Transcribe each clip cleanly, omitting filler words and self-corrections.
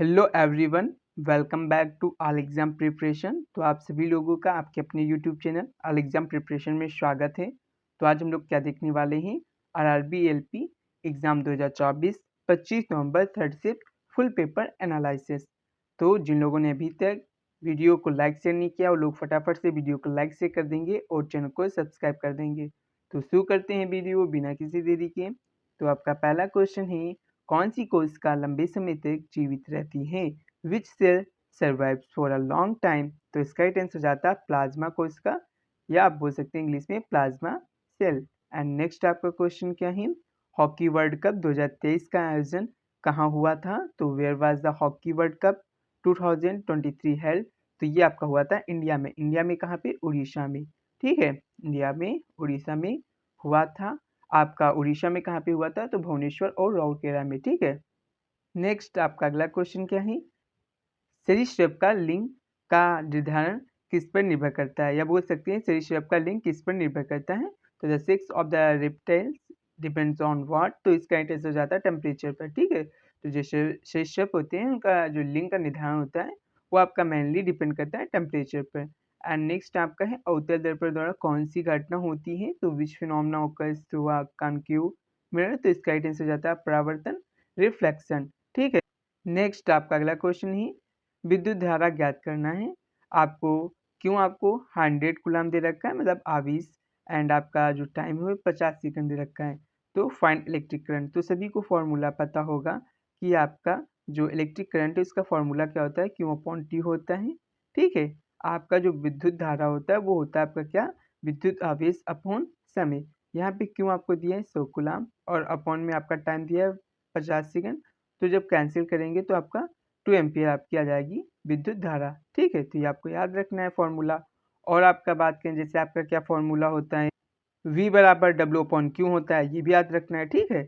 Hello everyone, welcome back to all exam preparation. तो आप सभी लोगों का आपके अपने YouTube channel all exam preparation में स्वागत है। तो आज हम लोग क्या देखने वाले हैं, आरआरबी एलपी एग्ज़ाम 2024 25 नवंबर third shift full paper analysis. तो जिन लोगों ने अभी तक वीडियो को लाइक शेयर नहीं किया वो लोग फटाफट से वीडियो को लाइक शेयर कर देंगे और चैनल को सब्सक्राइब कर देंगे। तो शुरू करते हैं वीडियो बिना किसी देरी के। तो आपका पहला क्वेश्चन है, कौन सी कोशिका लंबे समय तक जीवित रहती है? Which cell survives for a long time? तो इसका राइट आंसर हो जाता है प्लाज्मा कोशिका, या आप बोल सकते हैं इंग्लिश में प्लाज्मा सेल। एंड नेक्स्ट आपका क्वेश्चन क्या है, हॉकी वर्ल्ड कप 2023 का आयोजन कहाँ हुआ था? तो where was the hockey world cup 2023 held? तो ये आपका हुआ था इंडिया में। इंडिया में कहाँ पे? उड़ीसा में। ठीक है, इंडिया में उड़ीसा में हुआ था। आपका उड़ीसा में कहाँ पे हुआ था? तो भुवनेश्वर और राउरकेला में। ठीक है, नेक्स्ट आपका अगला क्वेश्चन क्या है, सरीसृप का लिंग का निर्धारण किस पर निर्भर करता है? या बोल सकते हैं सरीसृप का लिंग किस पर निर्भर करता है? तो the sex of the reptiles depends on what? तो इसका आंसर हो जाता है टेम्परेचर पर। ठीक है, तो जैसे सरीसृप होते हैं उनका जो लिंग का निर्धारण होता है वो आपका मेनली डिपेंड करता है टेम्परेचर पर। एंड नेक्स्ट आपका है, अवतल दर्पण द्वारा कौन सी घटना होती है? तो which phenomena occurs through a concave mirror? तो इसका आंसर हो जाता है परावर्तन, रिफ्लेक्शन। ठीक है, नेक्स्ट आपका अगला क्वेश्चन है, विद्युत धारा ज्ञात करना है आपको। क्यों आपको 100 कूलम दे रखा है, मतलब आवेश, एंड आपका जो टाइम है वो 50 सेकंड दे रखा है। तो फाइंड इलेक्ट्रिक करंट, तो सभी को फॉर्मूला पता होगा कि आपका जो इलेक्ट्रिक करंट है उसका फॉर्मूला क्या होता है, क्यू अपॉन टी होता है। ठीक है, आपका जो विद्युत धारा होता है वो होता है आपका क्या, विद्युत आवेश अपॉन समय। यहाँ पे क्यों आपको दिया है 100 कूलम और अपॉन में आपका टाइम दिया है 50 सेकंड। तो जब कैंसिल करेंगे तो आपका 2 एम्पियर आपकी आ जाएगी विद्युत धारा। ठीक है, तो ये आपको याद रखना है फॉर्मूला। और आपका बात करें जैसे आपका क्या फॉर्मूला होता है, V बराबर डब्ल्यू अपॉन क्यू होता है, ये भी याद रखना है। ठीक है,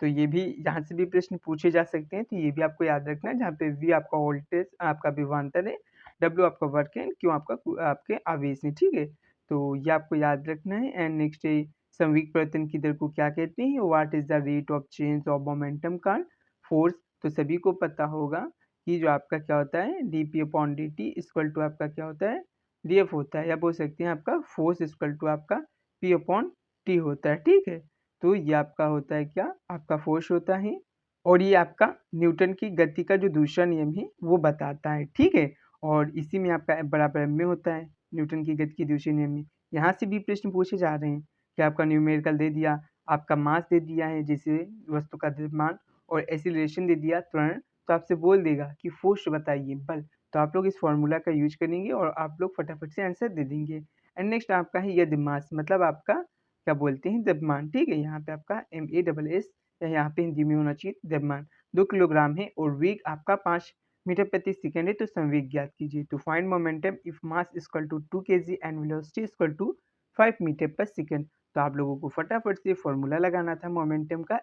तो ये भी यहाँ से भी प्रश्न पूछे जा सकते हैं, तो ये भी आपको याद रखना है, जहाँ पे V आपका वोल्टेज आपका विभवांतर है, W आपका वर्क है, Q आपका आपके आवेश है। ठीक है, तो ये आपको याद रखना है। एंड नेक्स्ट है, संवेग परिवर्तन की दर को क्या कहते हैं? What is the rate of change of momentum called force? तो सभी को पता होगा कि जो आपका क्या होता है, dp upon dt equal to आपका क्या होता है, df होता है, या बोल सकते हैं आपका फोर्स इक्वल टू आपका p अपॉन टी होता है। ठीक है, तो ये आपका होता है क्या, आपका फोर्स होता है, और ये आपका न्यूटन की गति का जो दूसरा नियम है वो बताता है। ठीक है, और इसी में आपका F बराबर m में होता है, न्यूटन की गति के दूसरे नियम में। यहाँ से भी प्रश्न पूछे जा रहे हैं कि आपका न्यूमेरिकल दे दिया, आपका मास दे दिया है जैसे वस्तु का द्रव्यमान, और एक्सीलरेशन दे दिया त्वरण, तो आपसे बोल देगा कि फोर्स बताइए, बल। तो आप लोग इस फॉर्मूला का यूज करेंगे और आप लोग फटाफट से आंसर दे देंगे। एंड नेक्स्ट आपका है यदि मास, मतलब आपका क्या बोलते हैं, द्रव्यमान। ठीक है, यहाँ पे आपका MASS या यहाँ पे हिंदी में होना चाहिए द्रव्यमान 2 किलोग्राम है, और वेग आपका 5 मीटर प्रति सेकंड है। तो संवेग ज्ञात कीजिए। तो find momentum if mass equal to 2 kg and velocity equal to 5 metre पर सेकंड। तो आप लोगों को फटाफट से फॉर्मूला लगाना था मोमेंटम का,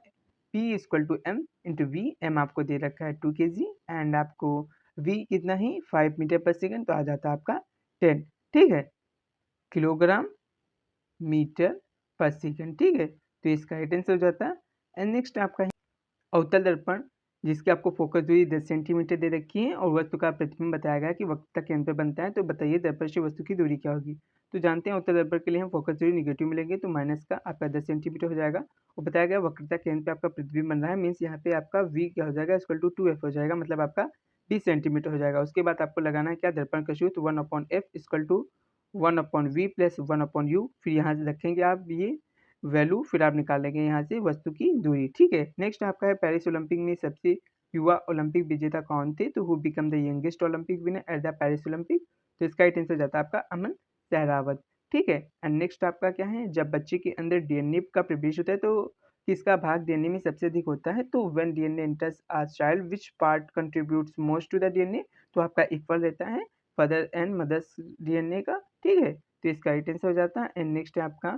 P equal to m into v. M आपको दे रखा है 2 kg एंड आपको v कितना ही 5 मीटर पर सेकंड, तो आ जाता है आपका 10। ठीक है, किलोग्राम मीटर पर सेकंड। ठीक है, तो इसका राइट आंसर हो जाता है। एंड नेक्स्ट आपका है अवतल दर्पण, जिसकी आपको फोकस दूरी 10 सेंटीमीटर दे रखी है और वस्तु का प्रतिबिंब बताया गया कि वक्रता केंद्र पर बनता है। तो बताइए दर्पण से वस्तु की दूरी क्या होगी? तो जानते हैं अवतल दर्पण के लिए हम फोकस दूरी निगेटिव मिलेंगे, तो माइनस का आपका 10 सेंटीमीटर हो जाएगा। और बताया गया वक्रता केंद्र पे आपका प्रतिबिंब बन रहा है, मीन्स यहाँ पे आपका v क्या हो जाएगा, इक्वल टू 2f हो जाएगा, मतलब आपका 20 सेंटीमीटर हो जाएगा। उसके बाद आपको लगाना है क्या, दर्पण का सूत्र 1/f equal to 1/v plus 1/u। फिर यहाँ से रखेंगे आप ये वैल्यू, फिर आप निकालेंगे यहाँ से वस्तु की दूरी। ठीक है, नेक्स्ट आपका है पेरिस ओलंपिक में सबसे युवा ओलंपिक विजेता कौन थे? तो who become the youngest Olympic winner at the Paris Olympic? तो इसका राइट आंसर जाता है आपका अमन सहरावत। ठीक है, एंड नेक्स्ट आपका क्या है, जब बच्चे के अंदर डीएनए का प्रवेश होता है तो किसका भाग डीएनए में सबसे अधिक होता है? तो when DNA enters a child which part contributes most to the DNA? तो आपका इक्वल रहता है फादर एंड मदर्स डीएनए का। ठीक है, तो इसका राइट आंसर हो जाता है। एंड नेक्स्ट है आपका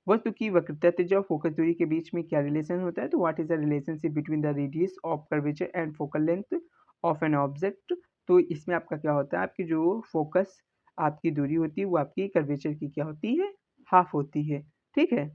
वस्तु की वक्रता त्रिज्या और फोकस दूरी के बीच में क्या रिलेशन होता है? तो what is the relationship between the radius of curvature and focal length of an object? तो इसमें आपका क्या होता है, आपकी जो फोकस आपकी दूरी होती है वो आपकी कर्वेचर की क्या होती है, हाफ होती है। ठीक है,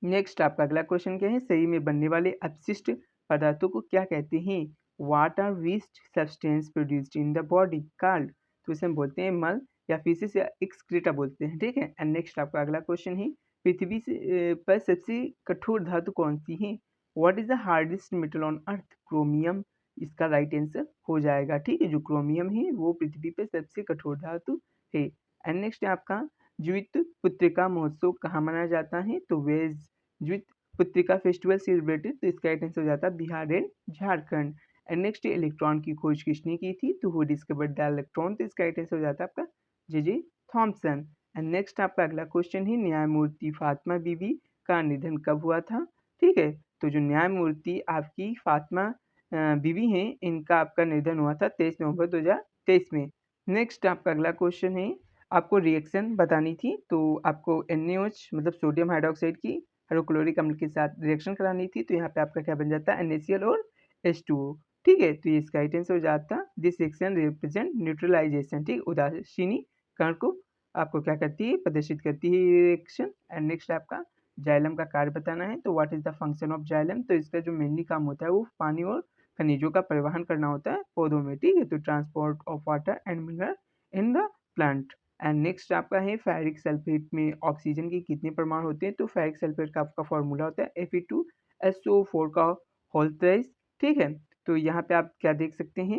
नेक्स्ट आपका अगला क्वेश्चन क्या है, शरीर में बनने वाले अपशिष्ट पदार्थों को क्या कहते हैं? What are waste substance produced in the body called, तो इसे हम बोलते हैं मल या फीसिस या एक्सक्रीटा बोलते हैं, ठीक है। एंड नेक्स्ट आपका अगला क्वेश्चन है, पृथ्वी से पर सबसे कठोर धातु कौन सी है? What is the hardest metal on earth? Chromium इसका राइट आंसर हो जाएगा, ठीक है। जो क्रोमियम है वो पृथ्वी पर सबसे कठोर धातु है। एंड नेक्स्ट है आपका ज्वित पुत्रिका महोत्सव कहाँ मनाया जाता है? तो वेज ज्वित पुत्रिका फेस्टिवल सेलिब्रेटेड, तो इसका राइट आंसर हो जाता है Bihar and Jharkhand. And next electron की खोज किसने की थी? तो वो डिस्कवर्ड द इलेक्ट्रॉन, तो इसका राइट आंसर हो जाता है आपका जे थॉमसन। एंड नेक्स्ट आपका अगला क्वेश्चन है, न्यायमूर्ति फातिमा बीबी का निधन कब हुआ था? ठीक है, तो जो न्यायमूर्ति आपकी फातिमा बीबी हैं, इनका आपका निधन हुआ था 23 नवंबर 2023 में। नेक्स्ट आपका अगला क्वेश्चन है, आपको रिएक्शन बतानी थी, तो आपको NaOH मतलब सोडियम हाइड्रोक्साइड की हाइड्रोक्लोरिक अम्ल के साथ रिएक्शन करानी थी, तो यहाँ पे आपका क्या बन जाता है NaCl और H2O, ठीक है। तो ये इसका राइट आंसर हो जाता, दिस रिएक्शन रिप्रेजेंट न्यूट्रलाइजेशन, ठीक, उदासीनी कण को आपको क्या करती है, प्रदर्शित करती है ये रिएक्शन। एंड नेक्स्ट आपका जाइलम का कार्य बताना है, तो what is the function of xylem, तो इसका जो मेनली काम होता है वो पानी और खनिजों का परिवहन करना होता है पौधों में, ठीक है। तो transport of water and mineral in the plant. And next आपका है फेरिक सल्फेट में ऑक्सीजन के कितने परमाणु होते हैं? तो फेरिक सल्फेट का आपका फॉर्मूला होता है Fe2SO4 का होल थ्राइस, ठीक है। तो यहाँ पे आप क्या देख सकते हैं,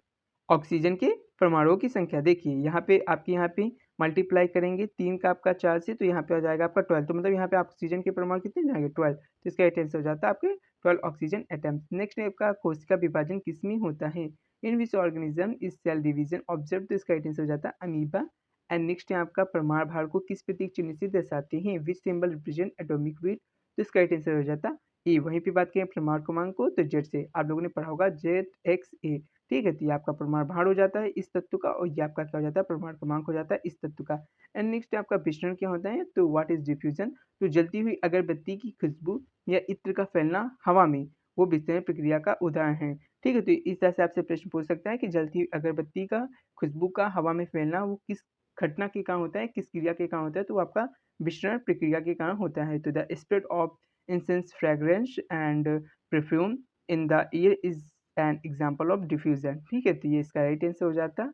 ऑक्सीजन के परमाणुओं की संख्या देखिए, यहाँ पे आपके यहाँ पे मल्टीप्लाई करेंगे 3 का आपका 4 से, तो यहाँ पे आ जाएगा आपका 12, तो मतलब यहाँ पे ऑक्सीजन के परमाणु कितने जाएंगे 12, तो इसका राइट आंसर हो जाता है आपके 12 ऑक्सीजन एटम्स। नेक्स्ट है आपका कोशिका विभाजन किसमें होता है? In which organism is cell division observe, तो इसका राइट आंसर हो जाता है अमीबा। एंड नेक्स्ट है आपका परमाणु भार को किस प्रतीक चिन्ह से दर्शाते हैं? विच सिंबल रिप्रेजेंट एटॉमिक वेट, तो इसका राइट आंसर हो जाता है ए। वहीं पे बात करें परमाणु क्रमांक को, तो जेड से आप लोगों ने पढ़ा होगा ZXA, ठीक है। तो ये आपका परमाणु भार हो जाता है इस तत्व का, और ये आपका क्या हो जाता है परमाणु क्रमांक हो जाता है इस तत्व का। एंड नेक्स्ट आपका विसरण क्या होता है? तो व्हाट इज डिफ्यूजन, तो जलती हुई अगरबत्ती की खुशबू या इत्र का फैलना हवा में, वो विसरण प्रक्रिया का उदाहरण है, ठीक है। तो इस तरह से आपसे प्रश्न पूछ सकता है कि जलती हुई अगरबत्ती का खुशबू का हवा में फैलना वो किस घटना के कारण होता है, किस क्रिया के कारण होता है? तो आपका विसरण प्रक्रिया के कारण होता है। तो the spread of incense fragrance and perfume in the air is an example of diffusion, ठीक है। तो ये इसका राइट आंसर हो जाता।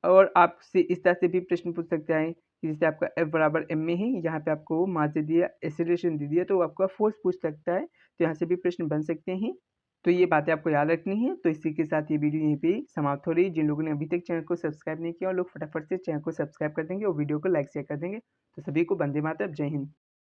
और आपसे इस तरह से भी प्रश्न पूछ सकते हैं कि जैसे आपका F बराबर M में है, यहाँ पे आपको मास दे दिया, एक्सेलरेशन दे दिया, तो आपका फोर्स पूछ सकता है, तो यहाँ से भी प्रश्न बन सकते हैं। तो ये बातें आपको याद रखनी है। तो इसी के साथ ये वीडियो यहीं पे समाप्त हो रही है। जिन लोगों ने अभी तक चैनल को सब्सक्राइब नहीं किया, और लोग फटाफट से चैनल को सब्सक्राइब कर देंगे और वीडियो को लाइक शेयर कर देंगे। तो सभी को वंदे मातरम, जय हिंद।